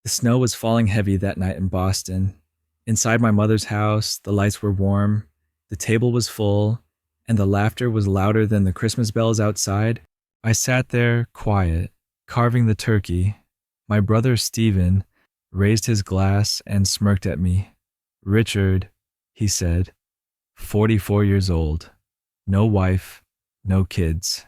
The snow was falling heavy that night in Boston. Inside my mother's house, the lights were warm, the table was full, and the laughter was louder than the Christmas bells outside. I sat there, quiet, carving the turkey. My brother Stephen raised his glass and smirked at me. "Richard," he said, 44 years old, no wife, no kids.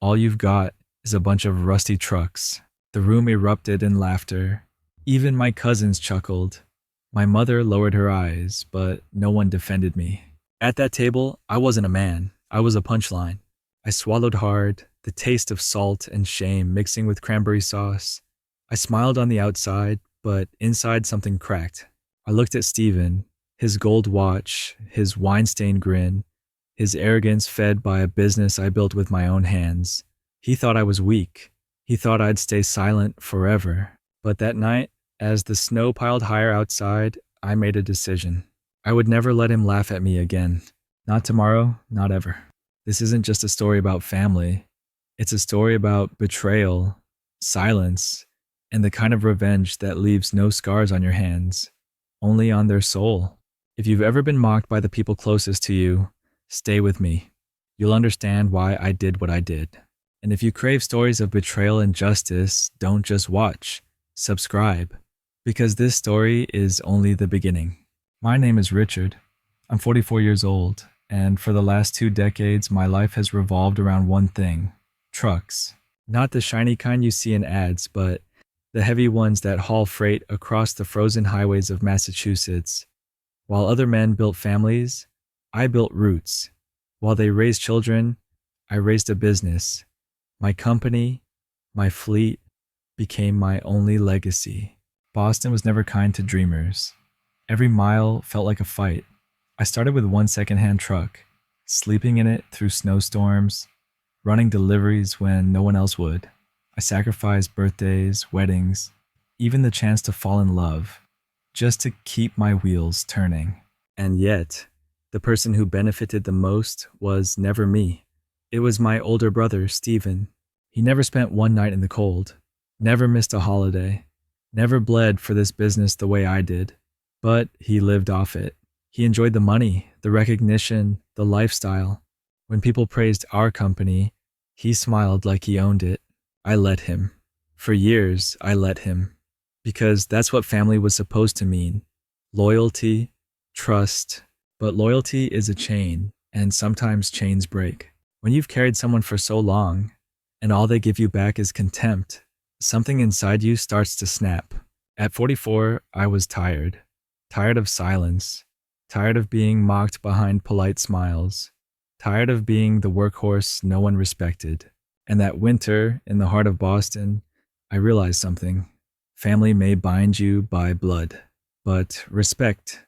All you've got is a bunch of rusty trucks." The room erupted in laughter. Even my cousins chuckled. My mother lowered her eyes, but no one defended me. At that table, I wasn't a man. I was a punchline. I swallowed hard, the taste of salt and shame mixing with cranberry sauce. I smiled on the outside, but inside something cracked. I looked at Stephen, his gold watch, his wine-stained grin, his arrogance fed by a business I built with my own hands. He thought I was weak. He thought I'd stay silent forever. But that night, as the snow piled higher outside, I made a decision. I would never let him laugh at me again. Not tomorrow, not ever. This isn't just a story about family. It's a story about betrayal, silence, and the kind of revenge that leaves no scars on your hands, only on their soul. If you've ever been mocked by the people closest to you, stay with me. You'll understand why I did what I did. And if you crave stories of betrayal and justice, don't just watch. Subscribe. Because this story is only the beginning. My name is Richard. I'm 44 years old, and for the last 2 decades, my life has revolved around one thing: trucks. Not the shiny kind you see in ads, but the heavy ones that haul freight across the frozen highways of Massachusetts. While other men built families, I built roots. While they raised children, I raised a business. My company, my fleet, became my only legacy. Boston was never kind to dreamers. Every mile felt like a fight. I started with one secondhand truck, sleeping in it through snowstorms, running deliveries when no one else would. I sacrificed birthdays, weddings, even the chance to fall in love, just to keep my wheels turning. And yet, the person who benefited the most was never me. It was my older brother, Stephen. He never spent one night in the cold, never missed a holiday, never bled for this business the way I did. But he lived off it. He enjoyed the money, the recognition, the lifestyle. When people praised our company, he smiled like he owned it. I let him. For years, I let him. Because that's what family was supposed to mean. Loyalty, trust. But loyalty is a chain, and sometimes chains break. When you've carried someone for so long, and all they give you back is contempt, something inside you starts to snap. At 44, I was tired. Tired of silence. Tired of being mocked behind polite smiles. Tired of being the workhorse no one respected. And that winter, in the heart of Boston, I realized something. Family may bind you by blood, but respect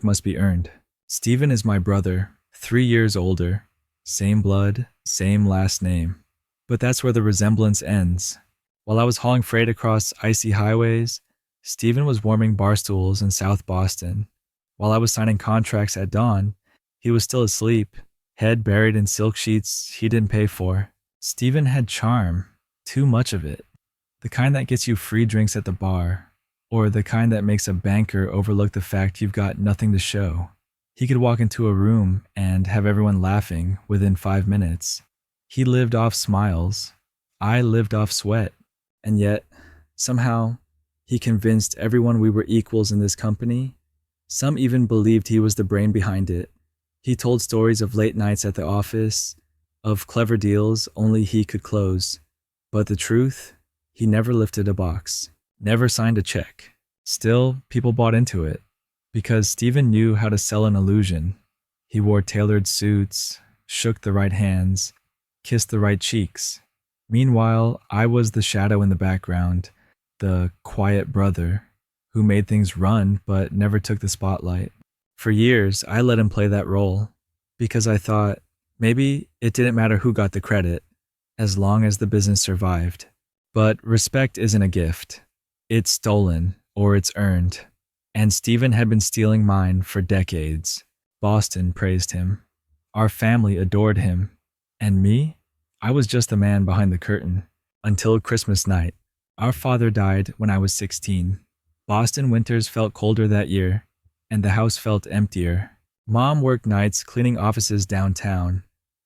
must be earned. Stephen is my brother, 3 years older. Same blood, same last name. But that's where the resemblance ends. While I was hauling freight across icy highways, Stephen was warming bar stools in South Boston. While I was signing contracts at dawn, he was still asleep, head buried in silk sheets he didn't pay for. Stephen had charm, too much of it. The kind that gets you free drinks at the bar, or the kind that makes a banker overlook the fact you've got nothing to show. He could walk into a room and have everyone laughing within 5 minutes. He lived off smiles. I lived off sweat. And yet, somehow, he convinced everyone we were equals in this company. Some even believed he was the brain behind it. He told stories of late nights at the office, of clever deals only he could close. But the truth, he never lifted a box, never signed a check. Still, people bought into it, because Stephen knew how to sell an illusion. He wore tailored suits, shook the right hands, kissed the right cheeks. Meanwhile, I was the shadow in the background, the quiet brother, who made things run but never took the spotlight. For years, I let him play that role, because I thought, maybe it didn't matter who got the credit, as long as the business survived. But respect isn't a gift. It's stolen, or it's earned. And Stephen had been stealing mine for decades. Boston praised him. Our family adored him. And me? I was just the man behind the curtain. Until Christmas night. Our father died when I was 16. Boston winters felt colder that year, and the house felt emptier. Mom worked nights cleaning offices downtown,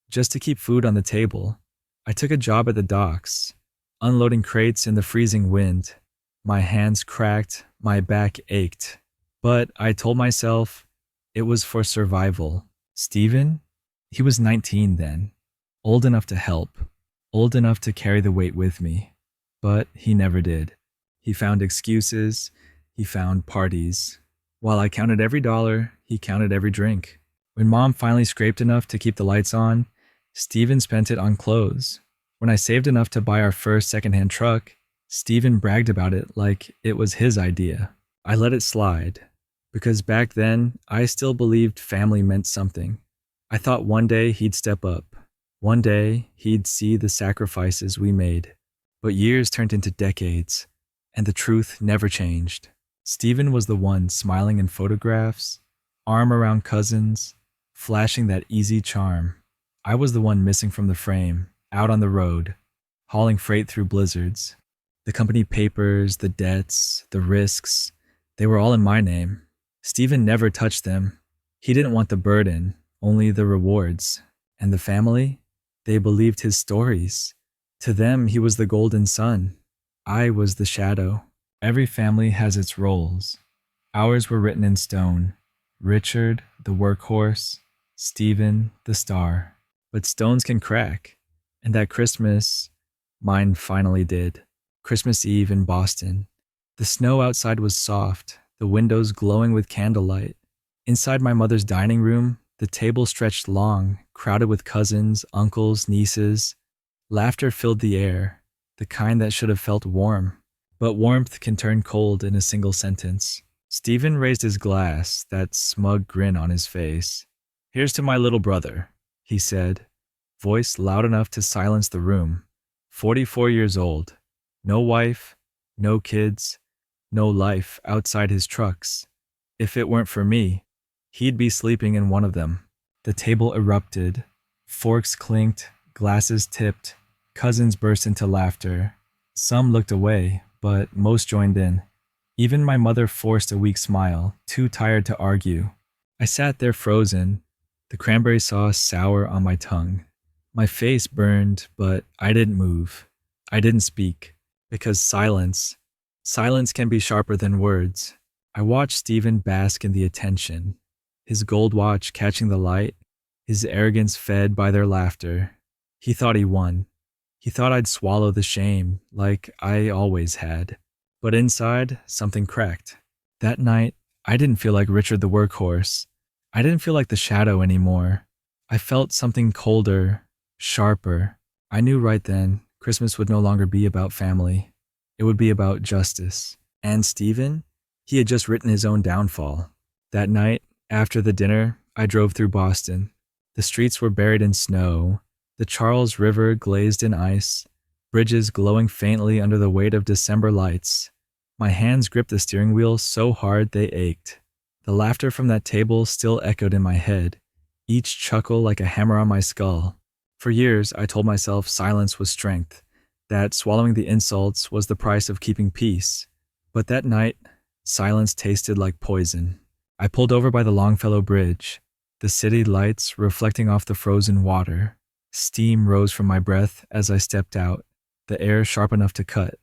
just to keep food on the table. I took a job at the docks, unloading crates in the freezing wind. My hands cracked, my back ached. But I told myself it was for survival. Stephen? He was 19 then, old enough to help, old enough to carry the weight with me. But he never did. He found excuses, he found parties. While I counted every dollar, he counted every drink. When Mom finally scraped enough to keep the lights on, Stephen spent it on clothes. When I saved enough to buy our first secondhand truck, Stephen bragged about it like it was his idea. I let it slide, because back then, I still believed family meant something. I thought one day he'd step up. One day, he'd see the sacrifices we made. But years turned into decades, and the truth never changed. Stephen was the one smiling in photographs, arm around cousins, flashing that easy charm. I was the one missing from the frame, out on the road, hauling freight through blizzards. The company papers, the debts, the risks, they were all in my name. Stephen never touched them. He didn't want the burden, only the rewards. And the family? They believed his stories. To them, he was the golden sun. I was the shadow. Every family has its roles. Ours were written in stone. Richard, the workhorse. Stephen, the star. But stones can crack. And that Christmas, mine finally did. Christmas Eve in Boston. The snow outside was soft, the windows glowing with candlelight. Inside my mother's dining room, the table stretched long, crowded with cousins, uncles, nieces. Laughter filled the air, the kind that should have felt warm. But warmth can turn cold in a single sentence. Stephen raised his glass, that smug grin on his face. "Here's to my little brother," he said, voice loud enough to silence the room. 44 years old. No wife, no kids, no life outside his trucks. If it weren't for me, he'd be sleeping in one of them. The table erupted. Forks clinked, glasses tipped, cousins burst into laughter. Some looked away, but most joined in. Even my mother forced a weak smile, too tired to argue. I sat there frozen, the cranberry sauce sour on my tongue. My face burned, but I didn't move. I didn't speak, because silence can be sharper than words. I watched Stephen bask in the attention, his gold watch catching the light, his arrogance fed by their laughter. He thought he won. He thought I'd swallow the shame, like I always had. But inside, something cracked. That night, I didn't feel like Richard the workhorse. I didn't feel like the shadow anymore. I felt something colder, sharper. I knew right then Christmas would no longer be about family. It would be about justice. And Stephen? He had just written his own downfall. That night, after the dinner, I drove through Boston. The streets were buried in snow, the Charles River glazed in ice, bridges glowing faintly under the weight of December lights. My hands gripped the steering wheel so hard they ached. The laughter from that table still echoed in my head, each chuckle like a hammer on my skull. For years, I told myself silence was strength, that swallowing the insults was the price of keeping peace. But that night, silence tasted like poison. I pulled over by the Longfellow Bridge, the city lights reflecting off the frozen water. Steam rose from my breath as I stepped out, the air sharp enough to cut.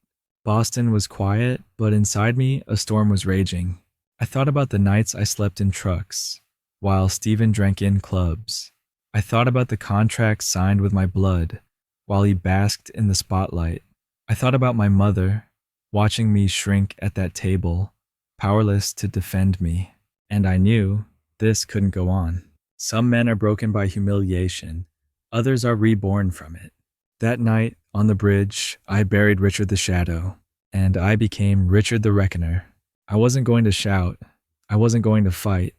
Boston was quiet, but inside me, a storm was raging. I thought about the nights I slept in trucks, while Stephen drank in clubs. I thought about the contracts signed with my blood, while he basked in the spotlight. I thought about my mother, watching me shrink at that table, powerless to defend me. And I knew this couldn't go on. Some men are broken by humiliation. Others are reborn from it. That night, on the bridge, I buried Richard the Shadow, and I became Richard the Reckoner. I wasn't going to shout. I wasn't going to fight.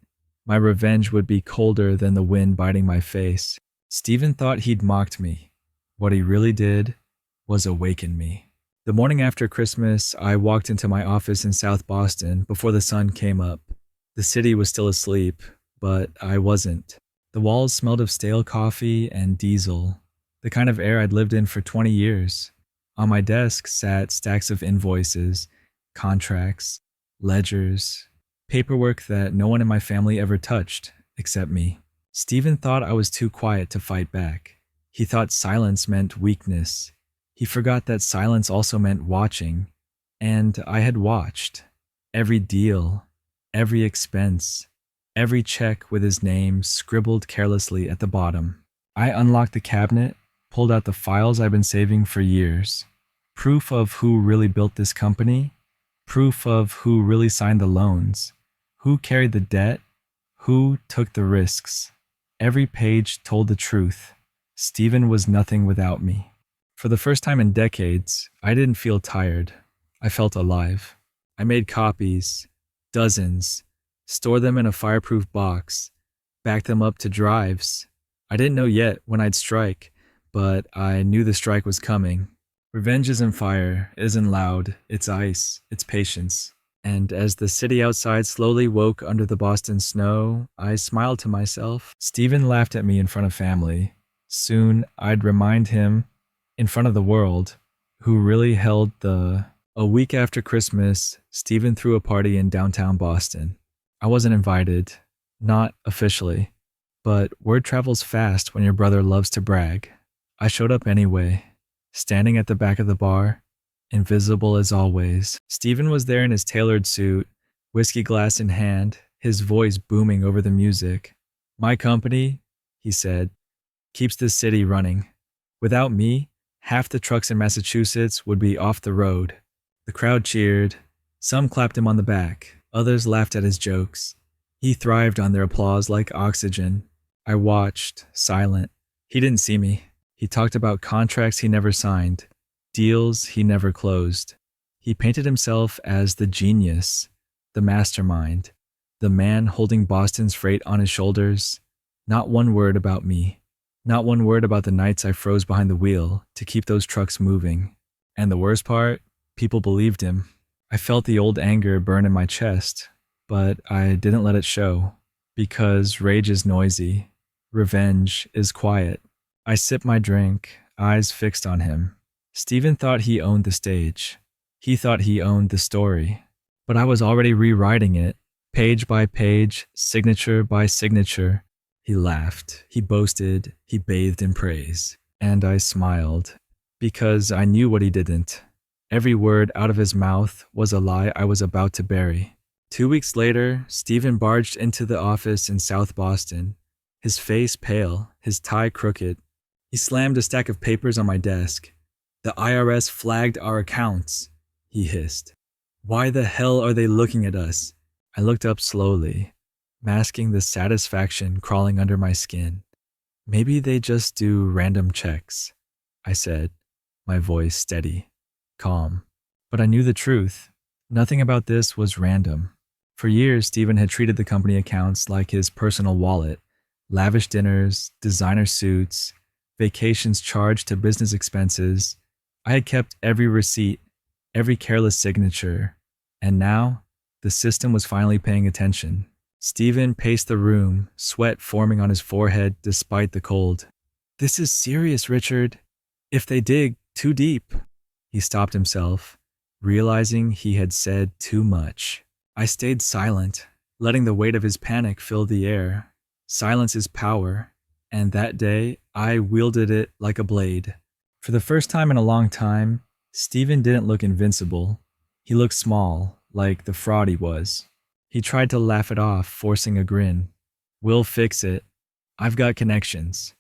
My revenge would be colder than the wind biting my face. Stephen thought he'd mocked me. What he really did was awaken me. The morning after Christmas, I walked into my office in South Boston before the sun came up. The city was still asleep, but I wasn't. The walls smelled of stale coffee and diesel, the kind of air I'd lived in for 20 years. On my desk sat stacks of invoices, contracts, ledgers, paperwork that no one in my family ever touched except me. Stephen thought I was too quiet to fight back. He thought silence meant weakness. He forgot that silence also meant watching. And I had watched. Every deal, every expense, every check with his name scribbled carelessly at the bottom. I unlocked the cabinet, pulled out the files I've been saving for years. Proof of who really built this company, proof of who really signed the loans, who carried the debt, who took the risks. Every page told the truth. Stephen was nothing without me. For the first time in decades, I didn't feel tired. I felt alive. I made copies, dozens, stored them in a fireproof box, backed them up to drives. I didn't know yet when I'd strike, but I knew the strike was coming. Revenge isn't fire, it isn't loud, it's ice, it's patience. And as the city outside slowly woke under the Boston snow, I smiled to myself. Stephen laughed at me in front of family. Soon I'd remind him, in front of the world, who really held the... A week after Christmas, Stephen threw a party in downtown Boston. I wasn't invited, not officially, but word travels fast when your brother loves to brag. I showed up anyway, standing at the back of the bar, invisible as always. Stephen was there in his tailored suit, whiskey glass in hand, his voice booming over the music. "My company," he said, "keeps this city running. Without me, half the trucks in Massachusetts would be off the road." The crowd cheered. Some clapped him on the back. Others laughed at his jokes. He thrived on their applause like oxygen. I watched, silent. He didn't see me. He talked about contracts he never signed, deals he never closed. He painted himself as the genius, the mastermind, the man holding Boston's freight on his shoulders. Not one word about me. Not one word about the nights I froze behind the wheel to keep those trucks moving. And the worst part? People believed him. I felt the old anger burn in my chest, but I didn't let it show, because rage is noisy, revenge is quiet. I sipped my drink, eyes fixed on him. Stephen thought he owned the stage. He thought he owned the story, but I was already rewriting it, page by page, signature by signature. He laughed, he boasted, he bathed in praise, and I smiled, because I knew what he didn't. Every word out of his mouth was a lie I was about to bury. 2 weeks later, Stephen barged into the office in South Boston, his face pale, his tie crooked. He slammed a stack of papers on my desk. "The IRS flagged our accounts," he hissed. "Why the hell are they looking at us?" I looked up slowly, masking the satisfaction crawling under my skin. "Maybe they just do random checks," I said, my voice steady. Calm. But I knew the truth. Nothing about this was random. For years, Stephen had treated the company accounts like his personal wallet. Lavish dinners, designer suits, vacations charged to business expenses. I had kept every receipt, every careless signature. And now, the system was finally paying attention. Stephen paced the room, sweat forming on his forehead despite the cold. "This is serious, Richard. If they dig too deep." He stopped himself, realizing he had said too much. I stayed silent, letting the weight of his panic fill the air. Silence is power, and that day I wielded it like a blade. For the first time in a long time, Stephen didn't look invincible. He looked small, like the fraud he was. He tried to laugh it off, forcing a grin. "We'll fix it. I've got connections."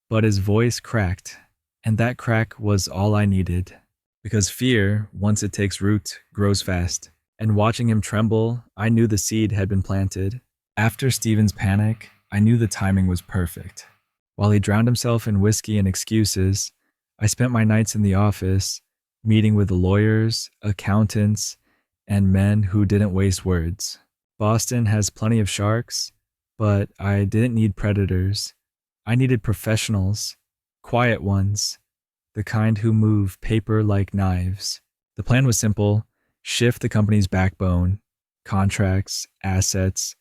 But his voice cracked, and that crack was all I needed. Because fear, once it takes root, grows fast. And watching him tremble, I knew the seed had been planted. After Stephen's panic, I knew the timing was perfect. While he drowned himself in whiskey and excuses, I spent my nights in the office, meeting with lawyers, accountants, and men who didn't waste words. Boston has plenty of sharks, but I didn't need predators. I needed professionals, quiet ones, the kind who move paper like knives. The plan was simple: shift the company's backbone, contracts, assets,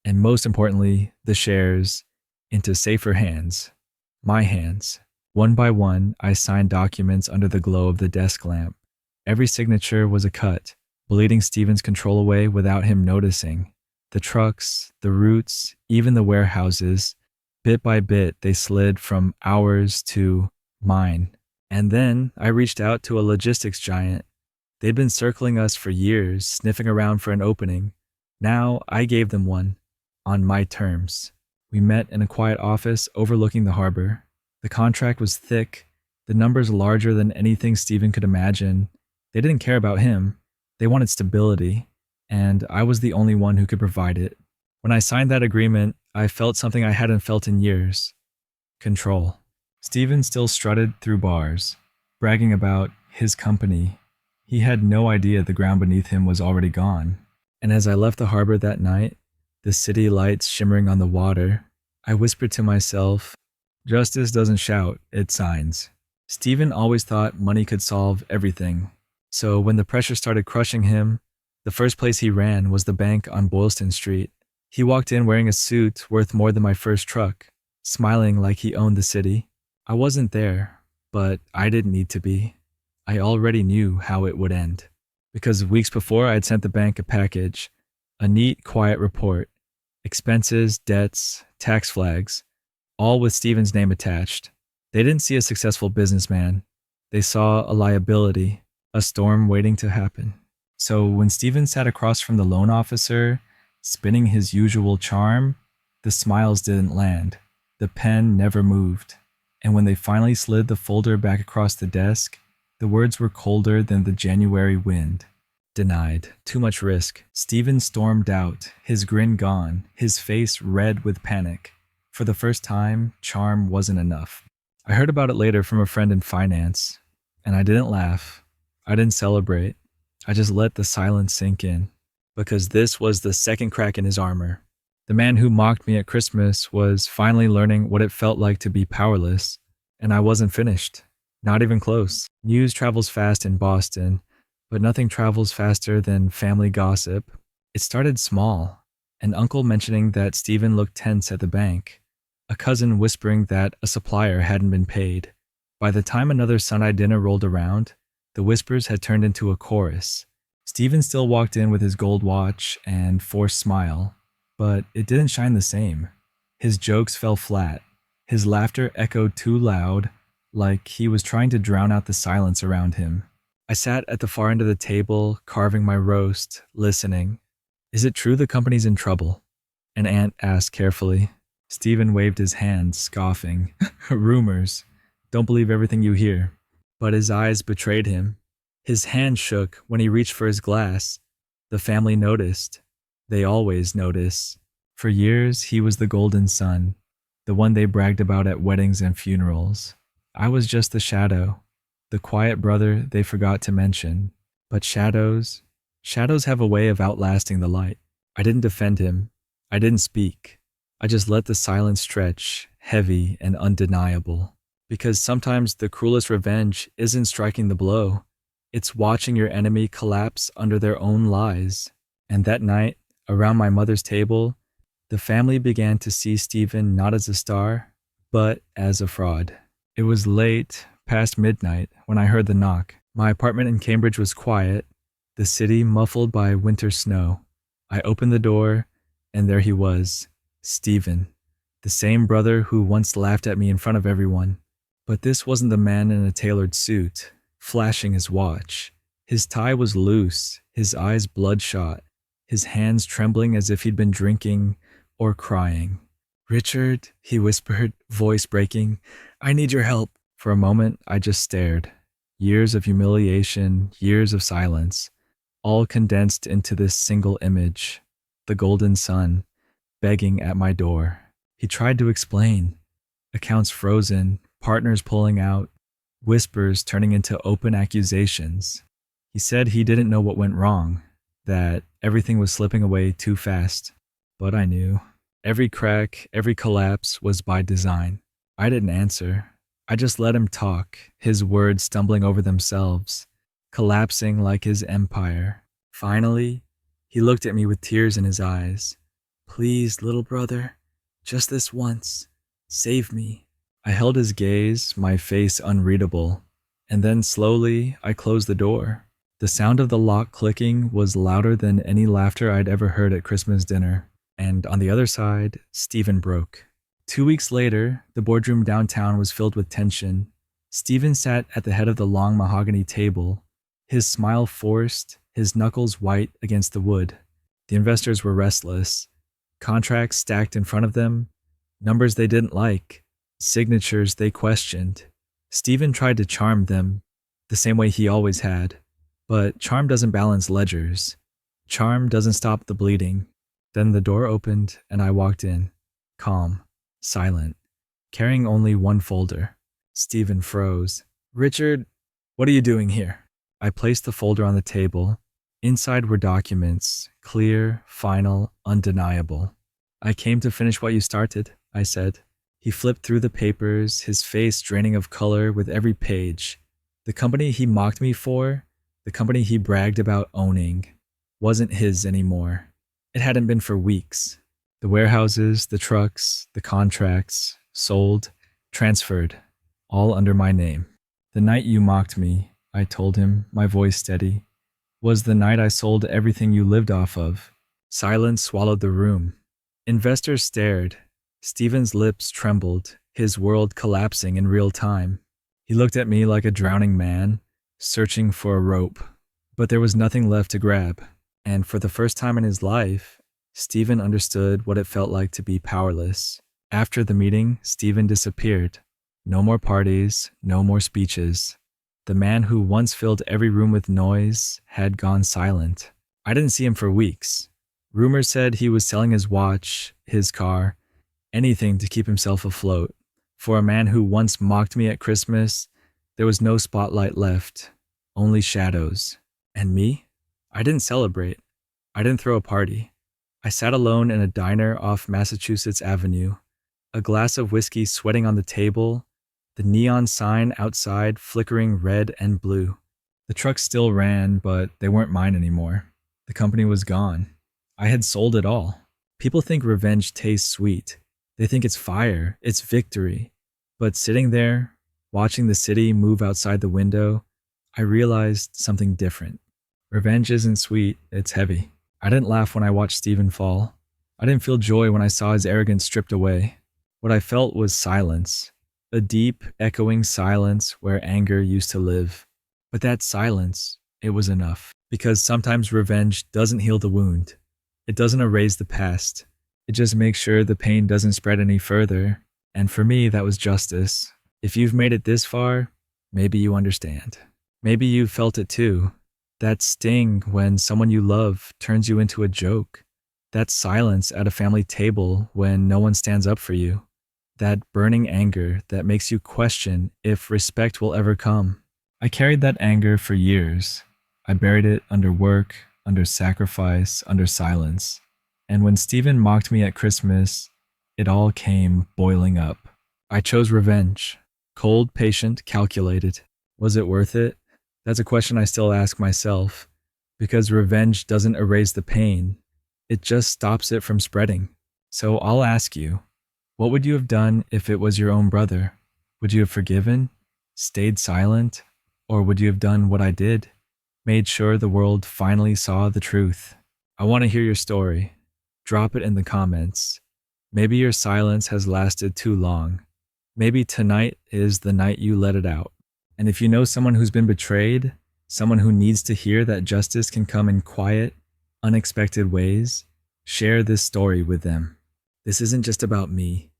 and most importantly, the shares, into safer hands. My hands. One by one, I signed documents under the glow of the desk lamp. Every signature was a cut, bleeding Stephen's control away without him noticing. The trucks, the routes, even the warehouses, bit by bit, they slid from ours to mine. And then I reached out to a logistics giant. They'd been circling us for years, sniffing around for an opening. Now I gave them one, on my terms. We met in a quiet office overlooking the harbor. The contract was thick, the numbers larger than anything Stephen could imagine. They didn't care about him. They wanted stability, and I was the only one who could provide it. When I signed that agreement, I felt something I hadn't felt in years. Control. Stephen still strutted through bars, bragging about his company. He had no idea the ground beneath him was already gone. And as I left the harbor that night, the city lights shimmering on the water, I whispered to myself, justice doesn't shout, it signs. Stephen always thought money could solve everything. So when the pressure started crushing him, the first place he ran was the bank on Boylston Street. He walked in wearing a suit worth more than my first truck, smiling like he owned the city. I wasn't there, but I didn't need to be. I already knew how it would end. Because weeks before, I'd sent the bank a package, a neat, quiet report, expenses, debts, tax flags, all with Stephen's name attached. They didn't see a successful businessman. They saw a liability, a storm waiting to happen. So when Stephen sat across from the loan officer, spinning his usual charm, the smiles didn't land. The pen never moved. And when they finally slid the folder back across the desk, the words were colder than the January wind. Denied. Too much risk. Stephen stormed out, his grin gone, his face red with panic. For the first time, charm wasn't enough. I heard about it later from a friend in finance, and I didn't laugh. I didn't celebrate. I just let the silence sink in. Because this was the second crack in his armor. The man who mocked me at Christmas was finally learning what it felt like to be powerless, and I wasn't finished. Not even close. News travels fast in Boston, but nothing travels faster than family gossip. It started small. An uncle mentioning that Stephen looked tense at the bank. A cousin whispering that a supplier hadn't been paid. By the time another Sunday dinner rolled around, the whispers had turned into a chorus. Stephen still walked in with his gold watch and forced smile, but it didn't shine the same. His jokes fell flat. His laughter echoed too loud, like he was trying to drown out the silence around him. I sat at the far end of the table, carving my roast, listening. Is it true the company's in trouble? An aunt asked carefully. Stephen waved his hand, scoffing. Rumors. Don't believe everything you hear. But his eyes betrayed him. His hand shook when he reached for his glass. The family noticed. They always notice. For years, he was the golden son, the one they bragged about at weddings and funerals. I was just the shadow, the quiet brother they forgot to mention. But shadows have a way of outlasting the light. I didn't defend him. I didn't speak. I just let the silence stretch, heavy and undeniable. Because sometimes the cruelest revenge isn't striking the blow. It's watching your enemy collapse under their own lies. And that night, around my mother's table, the family began to see Stephen not as a star, but as a fraud. It was late, past midnight, when I heard the knock. My apartment in Cambridge was quiet, the city muffled by winter snow. I opened the door, and there he was, Stephen, the same brother who once laughed at me in front of everyone. But this wasn't the man in a tailored suit, flashing his watch. His tie was loose, his eyes bloodshot, his hands trembling as if he'd been drinking or crying. Richard, he whispered, voice breaking, I need your help. For a moment, I just stared. Years of humiliation, years of silence, all condensed into this single image. The golden sun, begging at my door. He tried to explain. Accounts frozen, partners pulling out, whispers turning into open accusations. He said he didn't know what went wrong, that everything was slipping away too fast. But I knew. Every crack, every collapse was by design. I didn't answer. I just let him talk, his words stumbling over themselves, collapsing like his empire. Finally, he looked at me with tears in his eyes. Please, little brother, just this once, save me. I held his gaze, my face unreadable, and then slowly I closed the door. The sound of the lock clicking was louder than any laughter I'd ever heard at Christmas dinner, and on the other side, Stephen broke. 2 weeks later, the boardroom downtown was filled with tension. Stephen sat at the head of the long mahogany table, his smile forced, his knuckles white against the wood. The investors were restless. Contracts stacked in front of them, numbers they didn't like, signatures they questioned. Stephen tried to charm them, the same way he always had. But charm doesn't balance ledgers. Charm doesn't stop the bleeding. Then the door opened and I walked in, calm, silent, carrying only one folder. Stephen froze. "Richard, what are you doing here?" I placed the folder on the table. Inside were documents, clear, final, undeniable. "I came to finish what you started," I said. He flipped through the papers, his face draining of color with every page. The company he mocked me for, the company he bragged about owning, wasn't his anymore. It hadn't been for weeks. The warehouses, the trucks, the contracts, sold, transferred, all under my name. "The night you mocked me," I told him, my voice steady, "was the night I sold everything you lived off of." Silence swallowed the room. Investors stared. Stephen's lips trembled, his world collapsing in real time. He looked at me like a drowning man, searching for a rope. But there was nothing left to grab. And for the first time in his life, Stephen understood what it felt like to be powerless. After the meeting, Stephen disappeared. No more parties, no more speeches. The man who once filled every room with noise had gone silent. I didn't see him for weeks. Rumors said he was selling his watch, his car, anything to keep himself afloat. For a man who once mocked me at Christmas, there was no spotlight left, only shadows. And me? I didn't celebrate. I didn't throw a party. I sat alone in a diner off Massachusetts Avenue, a glass of whiskey sweating on the table, the neon sign outside flickering red and blue. The trucks still ran, but they weren't mine anymore. The company was gone. I had sold it all. People think revenge tastes sweet. They think it's fire, it's victory. But sitting there, watching the city move outside the window, I realized something different. Revenge isn't sweet, it's heavy. I didn't laugh when I watched Stephen fall. I didn't feel joy when I saw his arrogance stripped away. What I felt was silence. A deep, echoing silence where anger used to live. But that silence, it was enough. Because sometimes revenge doesn't heal the wound. It doesn't erase the past. It just makes sure the pain doesn't spread any further. And for me, that was justice. If you've made it this far, maybe you understand. Maybe you've felt it too. That sting when someone you love turns you into a joke. That silence at a family table when no one stands up for you. That burning anger that makes you question if respect will ever come. I carried that anger for years. I buried it under work, under sacrifice, under silence. And when Stephen mocked me at Christmas, it all came boiling up. I chose revenge. Cold, patient, calculated. Was it worth it? That's a question I still ask myself. Because revenge doesn't erase the pain. It just stops it from spreading. So I'll ask you, what would you have done if it was your own brother? Would you have forgiven? Stayed silent? Or would you have done what I did? Made sure the world finally saw the truth? I want to hear your story. Drop it in the comments. Maybe your silence has lasted too long. Maybe tonight is the night you let it out. And if you know someone who's been betrayed, someone who needs to hear that justice can come in quiet, unexpected ways, share this story with them. This isn't just about me.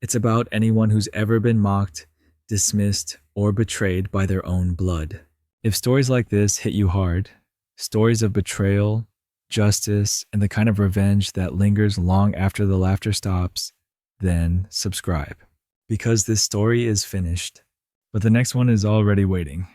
It's about anyone who's ever been mocked, dismissed, or betrayed by their own blood. If stories like this hit you hard, stories of betrayal, justice, and the kind of revenge that lingers long after the laughter stops, then subscribe. Because this story is finished, but the next one is already waiting.